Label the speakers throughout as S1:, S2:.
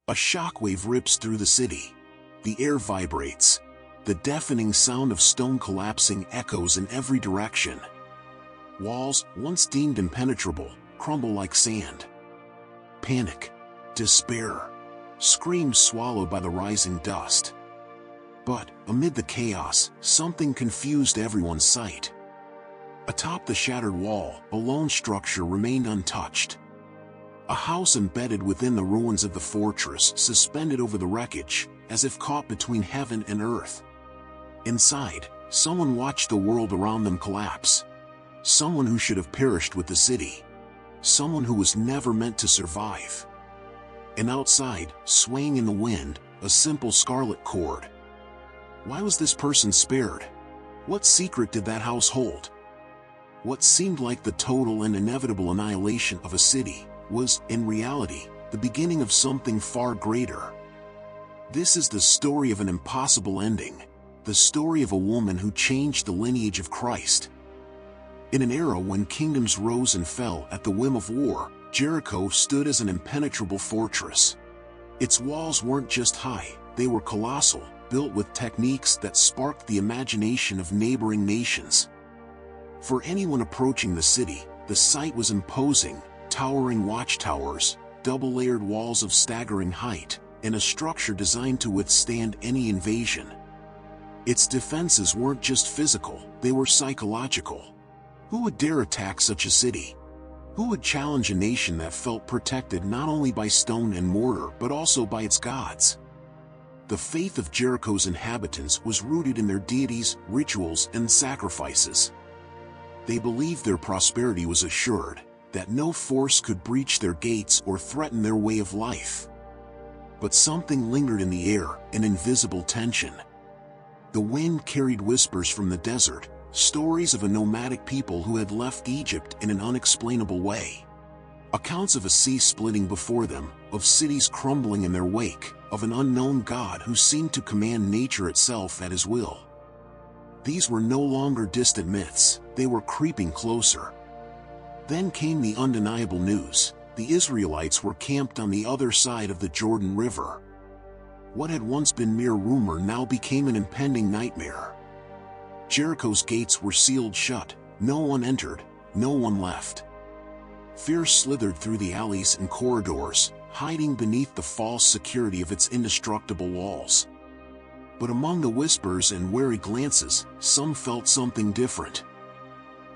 S1: A shockwave rips through the city. The air vibrates. The deafening sound of stone collapsing echoes in every direction. Walls, once deemed impenetrable, crumble like sand. Panic, despair, screams swallowed by the rising dust. But, amid the chaos, something confused everyone's sight. Atop the shattered wall, a lone structure remained untouched. A house embedded within the ruins of the fortress, suspended over the wreckage, as if caught between heaven and earth. Inside, someone watched the world around them collapse. Someone who should have perished with the city. Someone who was never meant to survive. And outside, swaying in the wind, a simple scarlet cord. Why was this person spared? What secret did that house hold? What seemed like the total and inevitable annihilation of a city was, in reality, the beginning of something far greater. This is the story of an impossible ending, the story of a woman who changed the lineage of Christ. In an era when kingdoms rose and fell at the whim of war, Jericho stood as an impenetrable fortress. Its walls weren't just high, they were colossal, built with techniques that sparked the imagination of neighboring nations. For anyone approaching the city, the sight was imposing: towering watchtowers, double-layered walls of staggering height, and a structure designed to withstand any invasion. Its defenses weren't just physical, they were psychological. Who would dare attack such a city? Who would challenge a nation that felt protected not only by stone and mortar but also by its gods? The faith of Jericho's inhabitants was rooted in their deities, rituals, and sacrifices. They believed their prosperity was assured, that no force could breach their gates or threaten their way of life. But something lingered in the air, an invisible tension. The wind carried whispers from the desert, stories of a nomadic people who had left Egypt in an unexplainable way. Accounts of a sea splitting before them, of cities crumbling in their wake, of an unknown God who seemed to command nature itself at his will. These were no longer distant myths, they were creeping closer. Then came the undeniable news: the Israelites were camped on the other side of the Jordan River. What had once been mere rumor now became an impending nightmare. Jericho's gates were sealed shut, no one entered, no one left. Fear slithered through the alleys and corridors, hiding beneath the false security of its indestructible walls. But among the whispers and wary glances, some felt something different.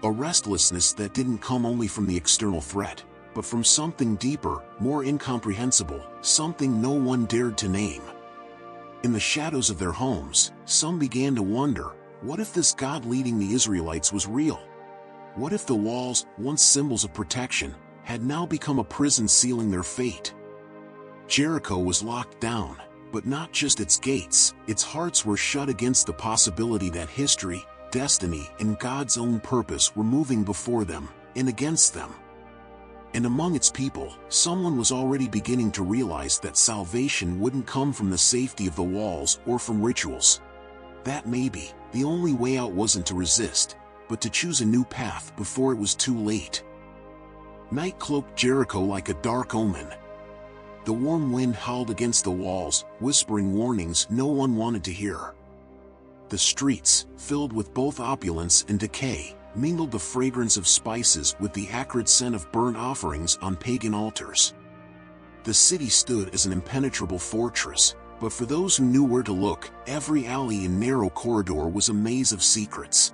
S1: A restlessness that didn't come only from the external threat, but from something deeper, more incomprehensible, something no one dared to name. In the shadows of their homes, some began to wonder, what if this God leading the Israelites was real? What if the walls, once symbols of protection, had now become a prison sealing their fate? Jericho was locked down, but not just its gates, its hearts were shut against the possibility that history, destiny, and God's own purpose were moving before them, and against them. And among its people, someone was already beginning to realize that salvation wouldn't come from the safety of the walls or from rituals. That maybe, the only way out wasn't to resist, but to choose a new path before it was too late. Night cloaked Jericho like a dark omen. The warm wind howled against the walls, whispering warnings no one wanted to hear. The streets, filled with both opulence and decay, mingled the fragrance of spices with the acrid scent of burnt offerings on pagan altars. The city stood as an impenetrable fortress, but for those who knew where to look, every alley and narrow corridor was a maze of secrets.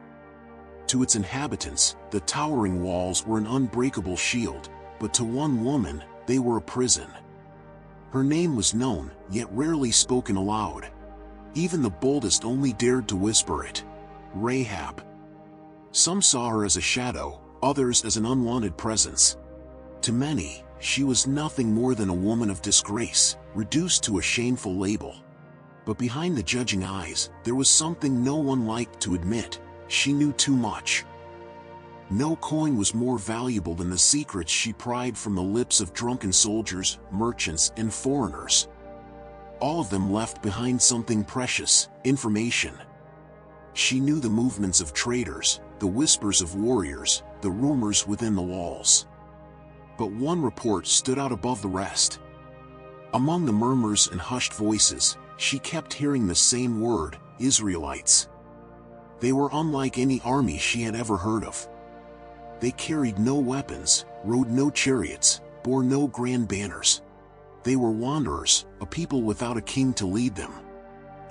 S1: To its inhabitants, the towering walls were an unbreakable shield, but to one woman, they were a prison. Her name was known, yet rarely spoken aloud. Even the boldest only dared to whisper it: Rahab. Some saw her as a shadow, others as an unwanted presence. To many, she was nothing more than a woman of disgrace, reduced to a shameful label. But behind the judging eyes, there was something no one liked to admit: she knew too much. No coin was more valuable than the secrets she pried from the lips of drunken soldiers, merchants, and foreigners. All of them left behind something precious: information. She knew the movements of traders, the whispers of warriors, the rumors within the walls. But one report stood out above the rest. Among the murmurs and hushed voices, she kept hearing the same word, Israelites. They were unlike any army she had ever heard of. They carried no weapons, rode no chariots, bore no grand banners. They were wanderers, a people without a king to lead them.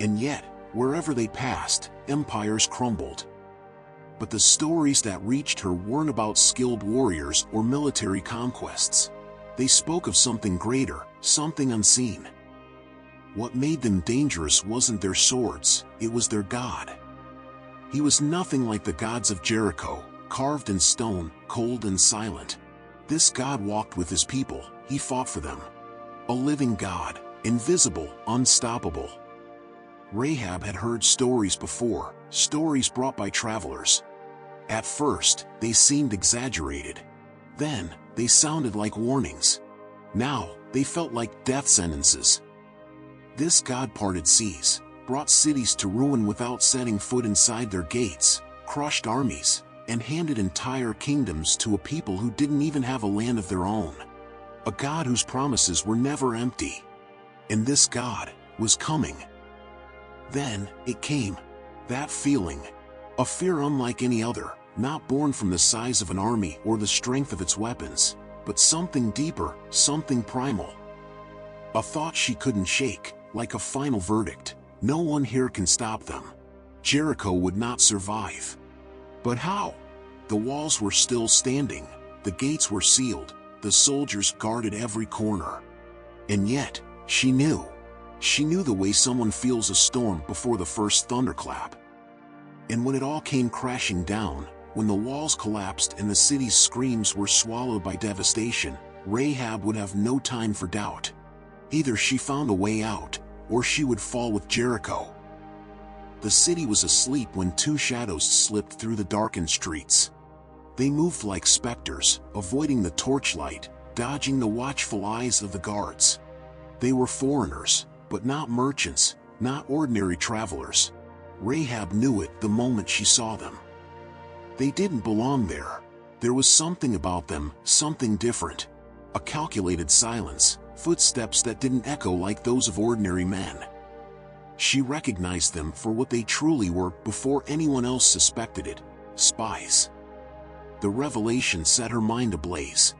S1: And yet, wherever they passed, empires crumbled. But the stories that reached her weren't about skilled warriors or military conquests. They spoke of something greater, something unseen. What made them dangerous wasn't their swords, it was their God. He was nothing like the gods of Jericho, carved in stone, cold and silent. This God walked with his people, he fought for them. A living God, invisible, unstoppable. Rahab had heard stories before, stories brought by travelers. At first, they seemed exaggerated. Then, they sounded like warnings. Now, they felt like death sentences. This God parted seas, brought cities to ruin without setting foot inside their gates, crushed armies, and handed entire kingdoms to a people who didn't even have a land of their own. A God whose promises were never empty. And this God was coming. Then, it came. That feeling. A fear unlike any other, not born from the size of an army or the strength of its weapons, but something deeper, something primal. A thought she couldn't shake, like a final verdict. No one here can stop them. Jericho would not survive. But how? The walls were still standing, the gates were sealed, the soldiers guarded every corner. And yet, she knew. She knew the way someone feels a storm before the first thunderclap. And when it all came crashing down, when the walls collapsed and the city's screams were swallowed by devastation, Rahab would have no time for doubt. Either she found a way out, or she would fall with Jericho. The city was asleep when two shadows slipped through the darkened streets. They moved like specters, avoiding the torchlight, dodging the watchful eyes of the guards. They were foreigners, but not merchants, not ordinary travelers. Rahab knew it the moment she saw them. They didn't belong there. There was something about them, something different. A calculated silence, footsteps that didn't echo like those of ordinary men. She recognized them for what they truly were before anyone else suspected it: spies. The revelation set her mind ablaze.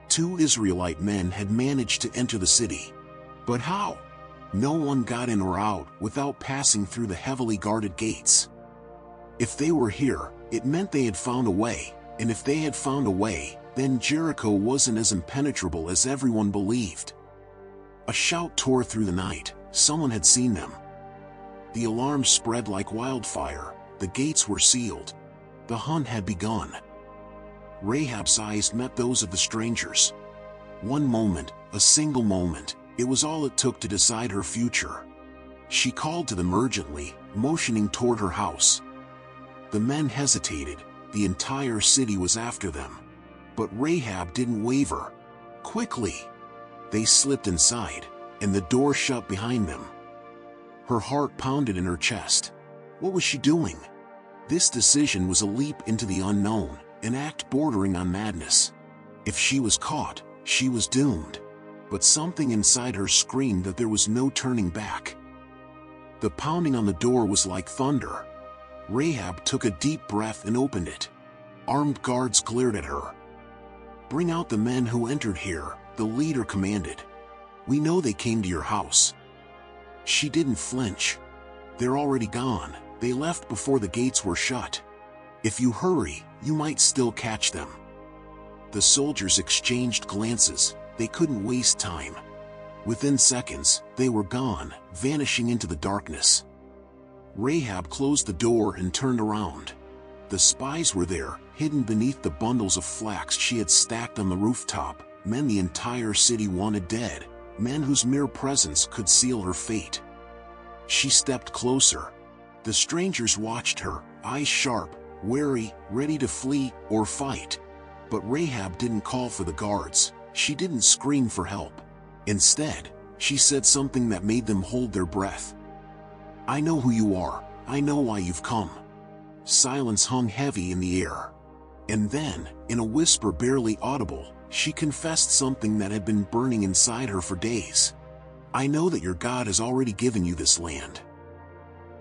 S1: Two Israelite men had managed to enter the city. But how? No one got in or out without passing through the heavily guarded gates. If they were here, it meant they had found a way, and if they had found a way, then Jericho wasn't as impenetrable as everyone believed. A shout tore through the night. Someone had seen them. The alarm spread like wildfire. The gates were sealed. The hunt had begun. Rahab's eyes met those of the strangers. One moment, a single moment, it was all it took to decide her future. She called to them urgently, motioning toward her house. The men hesitated. The entire city was after them. But Rahab didn't waver. Quickly, they slipped inside, and the door shut behind them. Her heart pounded in her chest. What was she doing? This decision was a leap into the unknown, an act bordering on madness. If she was caught, she was doomed. But something inside her screamed that there was no turning back. The pounding on the door was like thunder. Rahab took a deep breath and opened it. Armed guards glared at her. "Bring out the men who entered here," the leader commanded. "We know they came to your house." She didn't flinch. "They're already gone. They left before the gates were shut. If you hurry, you might still catch them." The soldiers exchanged glances. They couldn't waste time. Within seconds, they were gone, vanishing into the darkness. Rahab closed the door and turned around. The spies were there, hidden beneath the bundles of flax she had stacked on the rooftop, men the entire city wanted dead, men whose mere presence could seal her fate. She stepped closer. The strangers watched her, eyes sharp, wary, ready to flee or fight. But Rahab didn't call for the guards. She didn't scream for help. Instead, she said something that made them hold their breath. "I know who you are. I know why you've come." Silence hung heavy in the air. And then, in a whisper barely audible, she confessed something that had been burning inside her for days. I know that your God has already given you this land."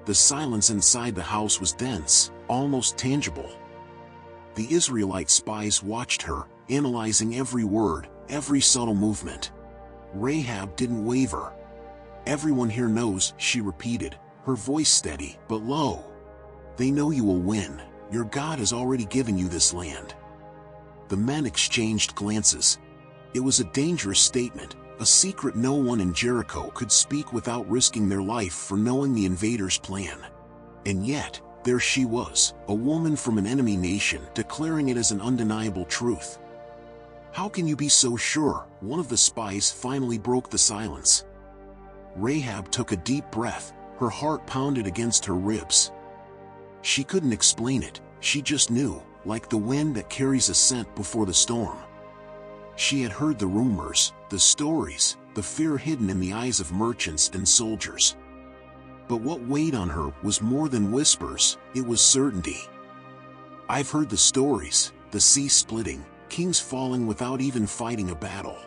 S1: The silence inside the house was dense, almost tangible. The Israelite spies watched her, analyzing every word, every subtle movement. Rahab didn't waver. "Everyone here knows," she repeated, her voice steady but low. "They know you will win. Your God has already given you this land." The men exchanged glances. It was a dangerous statement, a secret no one in Jericho could speak without risking their life for knowing the invaders' plan. And yet, there she was, a woman from an enemy nation, declaring it as an undeniable truth. "How can you be so sure?" One of the spies finally broke the silence. Rahab took a deep breath, her heart pounded against her ribs. She couldn't explain it, she just knew, like the wind that carries a scent before the storm. She had heard the rumors, the stories, the fear hidden in the eyes of merchants and soldiers. But what weighed on her was more than whispers, it was certainty. "I've heard the stories, the sea splitting, kings falling without even fighting a battle.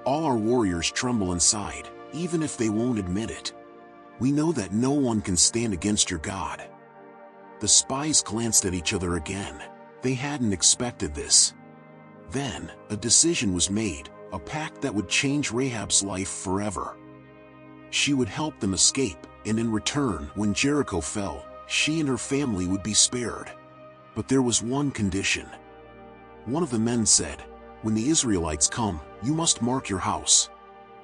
S1: All our warriors tremble inside, even if they won't admit it. We know that no one can stand against your God." The spies glanced at each other again. They hadn't expected this. Then, a decision was made, a pact that would change Rahab's life forever. She would help them escape, and in return, when Jericho fell, she and her family would be spared. But there was one condition. One of the men said, "When the Israelites come, you must mark your house.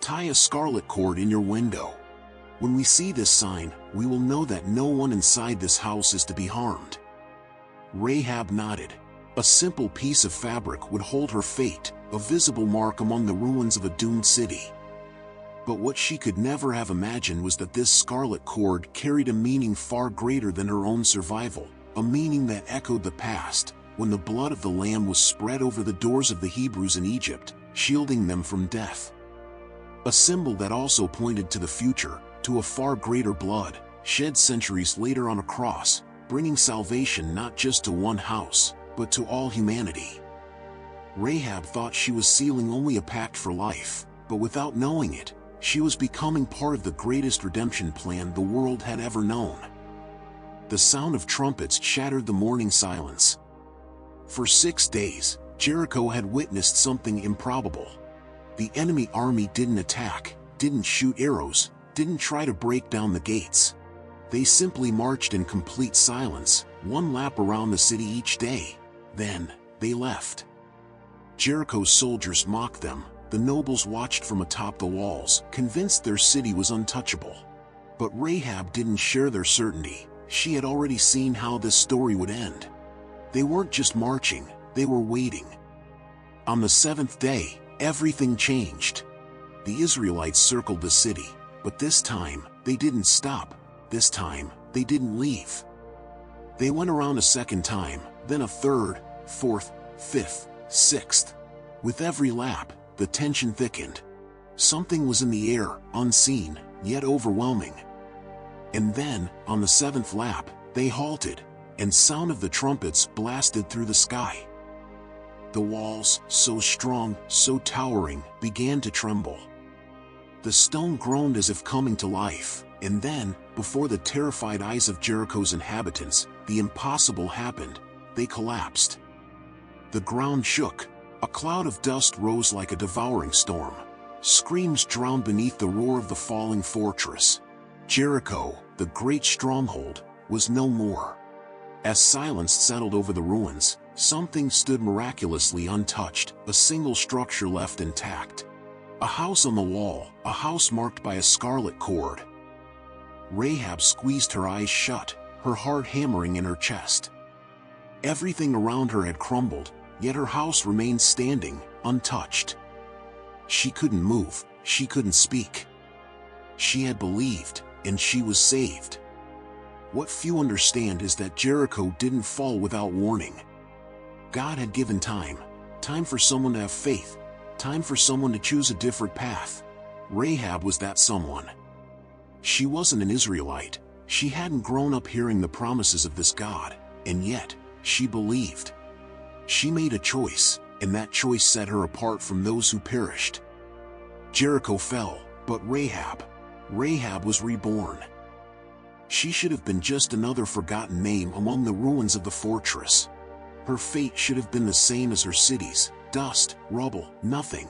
S1: Tie a scarlet cord in your window. When we see this sign, we will know that no one inside this house is to be harmed." Rahab nodded. A simple piece of fabric would hold her fate, a visible mark among the ruins of a doomed city. But what she could never have imagined was that this scarlet cord carried a meaning far greater than her own survival, a meaning that echoed the past, when the blood of the Lamb was spread over the doors of the Hebrews in Egypt, shielding them from death. A symbol that also pointed to the future, to a far greater blood, shed centuries later on a cross, bringing salvation not just to one house, but to all humanity. Rahab thought she was sealing only a pact for life, but without knowing it, she was becoming part of the greatest redemption plan the world had ever known. The sound of trumpets shattered the morning silence. For 6 days, Jericho had witnessed something improbable. The enemy army didn't attack, didn't shoot arrows, didn't try to break down the gates. They simply marched in complete silence, one lap around the city each day. Then, they left. Jericho's soldiers mocked them. The nobles watched from atop the walls, convinced their city was untouchable. But Rahab didn't share their certainty. She had already seen how this story would end. They weren't just marching, they were waiting. On the 7th day, everything changed. The Israelites circled the city, but this time, they didn't stop. This time, they didn't leave. They went around a second time, then a third, fourth, fifth, sixth. With every lap, the tension thickened. Something was in the air, unseen, yet overwhelming. And then, on the 7th lap, they halted, and sound of the trumpets blasted through the sky. The walls, so strong, so towering, began to tremble. The stone groaned as if coming to life, and then, before the terrified eyes of Jericho's inhabitants, the impossible happened. They collapsed. The ground shook. A cloud of dust rose like a devouring storm. Screams drowned beneath the roar of the falling fortress. Jericho, the great stronghold, was no more. As silence settled over the ruins, something stood miraculously untouched, a single structure left intact. A house on the wall, a house marked by a scarlet cord. Rahab squeezed her eyes shut, her heart hammering in her chest. Everything around her had crumbled, yet her house remained standing, untouched. She couldn't move, she couldn't speak. She had believed, and she was saved. What few understand is that Jericho didn't fall without warning. God had given time for someone to have faith, time for someone to choose a different path. Rahab was that someone. She wasn't an Israelite, she hadn't grown up hearing the promises of this God, and yet, she believed. She made a choice, and that choice set her apart from those who perished. Jericho fell, But Rahab was reborn. She should have been just another forgotten name among the ruins of the fortress. Her fate should have been the same as her cities: dust, rubble, nothing.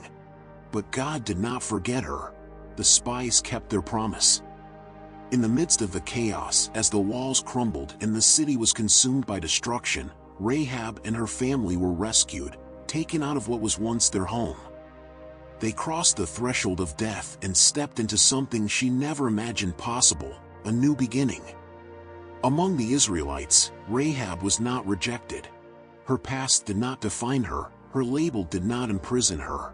S1: But God did not forget her. The spies kept their promise. In the midst of the chaos, as the walls crumbled and the city was consumed by destruction, Rahab and her family were rescued, taken out of what was once their home. They crossed the threshold of death and stepped into something she never imagined possible: a new beginning. Among the Israelites, Rahab was not rejected. Her past did not define her, her label did not imprison her.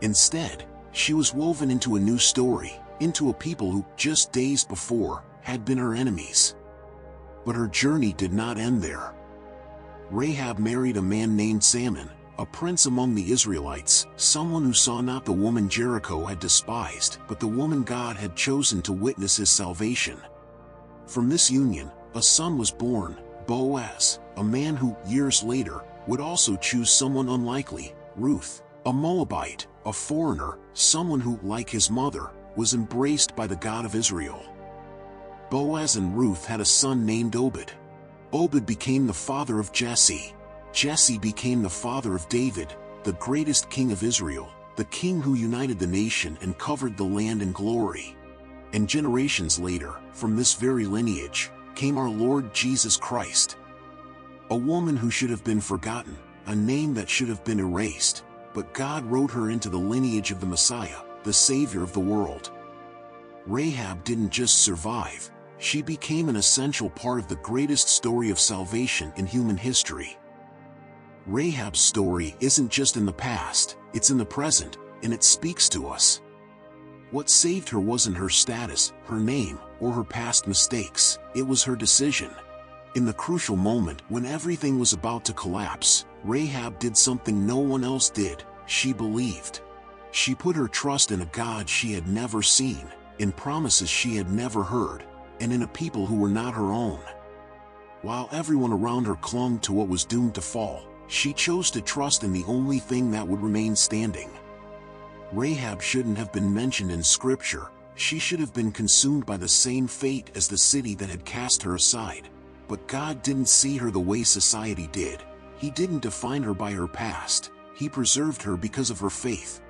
S1: Instead, she was woven into a new story, into a people who, just days before, had been her enemies. But her journey did not end there. Rahab married a man named Salmon, a prince among the Israelites, someone who saw not the woman Jericho had despised, but the woman God had chosen to witness his salvation. From this union, a son was born, Boaz, a man who, years later, would also choose someone unlikely, Ruth, a Moabite, a foreigner, someone who, like his mother, was embraced by the God of Israel. Boaz and Ruth had a son named Obed. Obed became the father of Jesse. Jesse became the father of David, the greatest king of Israel, the king who united the nation and covered the land in glory. And generations later, from this very lineage, came our Lord Jesus Christ. A woman who should have been forgotten, a name that should have been erased, but God wrote her into the lineage of the Messiah, the Savior of the world. Rahab didn't just survive, she became an essential part of the greatest story of salvation in human history. Rahab's story isn't just in the past, it's in the present, and it speaks to us. What saved her wasn't her status, her name, or her past mistakes, it was her decision. In the crucial moment when everything was about to collapse, Rahab did something no one else did: she believed. She put her trust in a God she had never seen, in promises she had never heard, and in a people who were not her own. While everyone around her clung to what was doomed to fall, she chose to trust in the only thing that would remain standing. Rahab shouldn't have been mentioned in Scripture, she should have been consumed by the same fate as the city that had cast her aside. But God didn't see her the way society did. He didn't define her by her past, He preserved her because of her faith.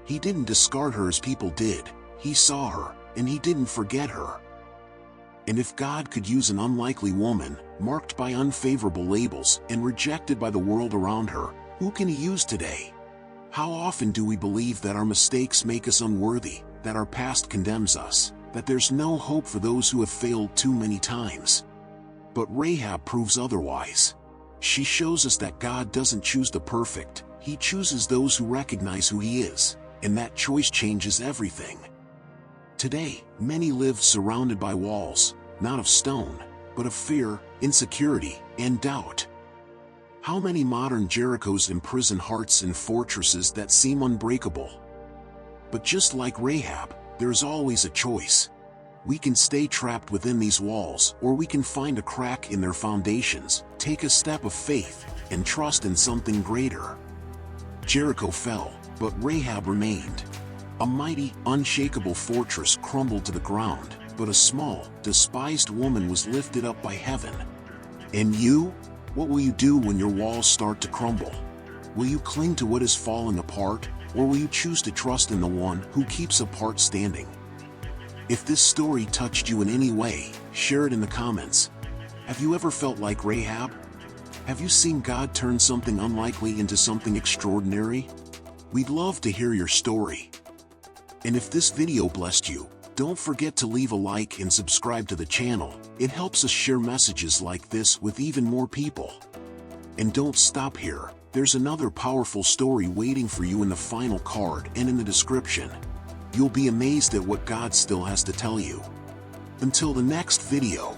S1: He didn't discard her as people did, He saw her, and He didn't forget her. And if God could use an unlikely woman, marked by unfavorable labels and rejected by the world around her, who can He use today? How often do we believe that our mistakes make us unworthy, that our past condemns us, that there's no hope for those who have failed too many times? But Rahab proves otherwise. She shows us that God doesn't choose the perfect, He chooses those who recognize who He is, and that choice changes everything. Today, many live surrounded by walls, not of stone, but of fear, insecurity, and doubt. How many modern Jerichos imprison hearts in fortresses that seem unbreakable? But just like Rahab, there's always a choice. We can stay trapped within these walls, or we can find a crack in their foundations, take a step of faith, and trust in something greater. Jericho fell, but Rahab remained. A mighty, unshakable fortress crumbled to the ground, but a small, despised woman was lifted up by heaven. And you? What will you do when your walls start to crumble? Will you cling to what is falling apart, or will you choose to trust in the one who keeps a part standing? If this story touched you in any way, share it in the comments. Have you ever felt like Rahab? Have you seen God turn something unlikely into something extraordinary? We'd love to hear your story. And if this video blessed you, don't forget to leave a like and subscribe to the channel. It helps us share messages like this with even more people. And don't stop here, there's another powerful story waiting for you in the final card and in the description. You'll be amazed at what God still has to tell you. Until the next video.